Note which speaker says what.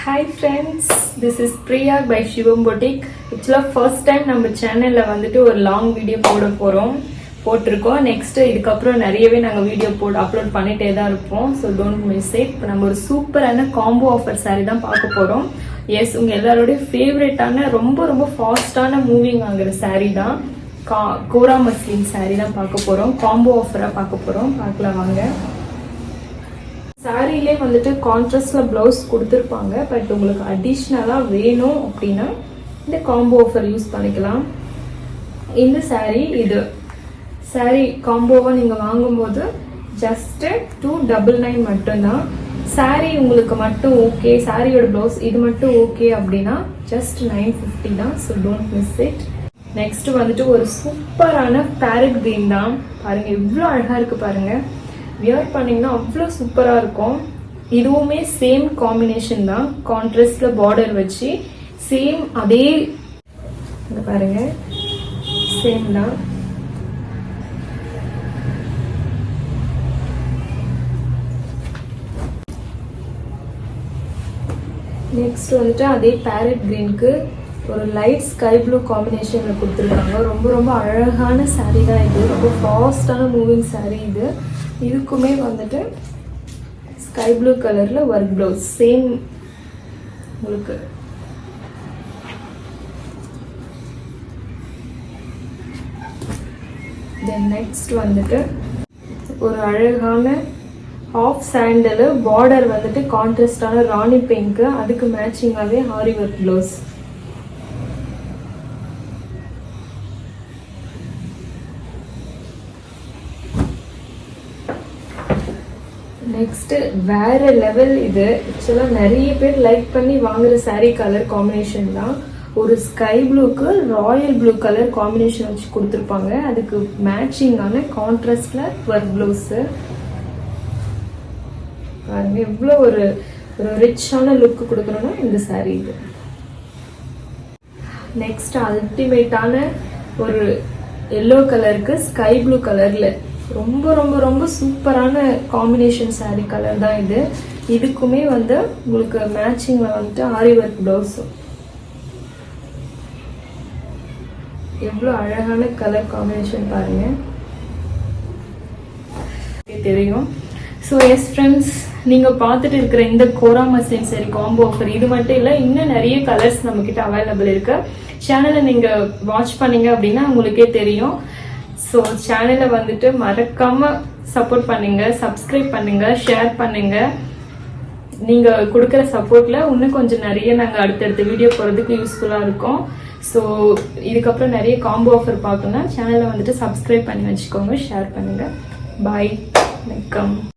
Speaker 1: Hi friends, this is Priya by Shivam Boutique. Actually first time நம்ம சேனல்ல வந்துட்டு ஒரு லாங் வீடியோ போட்டிருக்கோம். நெக்ஸ்ட் இதுக்கப்புறம் நிறையவே நாங்கள் வீடியோ அப்லோட் பண்ணிட்டே தான் இருப்போம். So don't miss it. இப்போ நம்ம ஒரு சூப்பரான காம்போ ஆஃபர் சாரீ தான் பார்க்க போகிறோம். எஸ், உங்கள் எல்லாரோடைய ஃபேவரட்டான ரொம்ப ரொம்ப ஃபாஸ்டான மூவிங் ஆகிற சாரீ தான் கோரா மஸ்லின் சாரீ தான் பார்க்க போகிறோம். காம்போ ஆஃபராக பார்க்க போகிறோம். பார்க்கலாம் வாங்க. சாரிலே வந்துட்டு கான்ட்ராஸ்ட்ல பிளவுஸ் கொடுத்துருப்பாங்க. பட் உங்களுக்கு அடிஷ்னலாக வேணும் அப்படின்னா இந்த காம்போ ஆஃபர் யூஸ் பண்ணிக்கலாம். இந்த சாரீ சாரீ காம்போவை நீங்கள் வாங்கும்போது ஜஸ்ட் 299 மட்டும்தான். சாரீ உங்களுக்கு மட்டும் ஓகே, சாரியோட பிளவுஸ் இது மட்டும் ஓகே அப்படின்னா ஜஸ்ட் 950 தான். So don't miss it. Next வந்துட்டு ஒரு சூப்பரான பேரட் கிரீன் தான். பாருங்க எவ்வளோ அழகாக இருக்கு பாருங்க. வியர் பண்ணிங்கன்னா அவ்வளோ சூப்பராக இருக்கும். இதுவுமே சேம் காம்பினேஷன் தான். கான்ட்ராஸ்ட்ல பார்டர் வச்சு சேம் அதே பாருங்க சேம் தான். நெக்ஸ்ட் வந்துட்டு அதே பேரட் கிரீனுக்கு ஒரு லைட் ஸ்கை ப்ளூ காம்பினேஷனில் கொடுத்துருக்காங்க. ரொம்ப ரொம்ப அழகான சாரீ தான் இது. ரொம்ப ஃபாஸ்டான மூவிங் சாரீ இது. இதுக்குமே வந்துட்டு ஸ்கை ப்ளூ கலர்ல ஒர்க் பிளவுஸ் சேம் உங்களுக்கு. தென் நெக்ஸ்ட் வந்துட்டு ஒரு அழகான ஹாஃப் சாண்டல் பார்டர் வந்துட்டு கான்ட்ராஸ்டான ராணி பிங்க், அதுக்கு மேட்சிங்காகவே ஹாரி ஒர்க் பிளவுஸ். நெக்ஸ்ட் வேற லெவல் இது. ஆக்சுவலாக நிறைய பேர் லைக் பண்ணி வாங்குற சாரீ கலர் காம்பினேஷன் தான். ஒரு ஸ்கை ப்ளூக்கு ராயல் ப்ளூ கலர் காம்பினேஷன் வச்சு கொடுத்துருப்பாங்க. அதுக்கு மேட்சிங்கான கான்ட்ராஸ்ட்ல ஒர்க் பிளவுஸு. பாருங்க எவ்வளோ ஒரு ரிச்சான லுக்கு கொடுக்கணும்னா இந்த சாரீ இது. நெக்ஸ்ட் அல்டிமேட்டான ஒரு எல்லோ கலருக்கு ஸ்கை ப்ளூ கலர்ல ரொம்ப ரொம்ப ரொம்ப சூப்பரான காம்பினேஷன் சாரீ கலர் தான் இது. இதுக்குமே வந்து உங்களுக்கு மேட்சிங்ல வந்துட்டு ஆரி ஒர்க் பிளவுஸ். எவ்வளோ அழகான கலர் காம்பினேஷன் பாருங்க, தெரியும். ஸோ எஸ் ஃப்ரெண்ட்ஸ், நீங்கள் பார்த்துட்டு இருக்கிற இந்த கோரா மஸ்லின் சாரீ காம்போ ஆஃபர் இது மட்டும் இல்லை, இன்னும் நிறைய கலர்ஸ் நம்மக்கிட்ட அவைலபிள் இருக்கு. சேனலை நீங்கள் வாட்ச் பண்ணீங்க அப்படின்னா உங்களுக்கே தெரியும். ஸோ சேனலை வந்துட்டு மறக்காம சப்போர்ட் பண்ணுங்க, சப்ஸ்கிரைப் பண்ணுங்க, ஷேர் பண்ணுங்க. நீங்க கொடுக்குற சப்போர்ட்ல இன்னும் கொஞ்சம் நிறைய நாங்கள் அடுத்தடுத்த வீடியோ போகிறதுக்கு யூஸ்ஃபுல்லாக இருக்கும். ஸோ இதுக்கப்புறம் நிறைய காம்போ ஆஃபர் பார்க்கணும்னா சேனலை வந்துட்டு சப்ஸ்கிரைப் பண்ணி வச்சுக்கோங்க, ஷேர் பண்ணுங்க. பாய், வணக்கம்.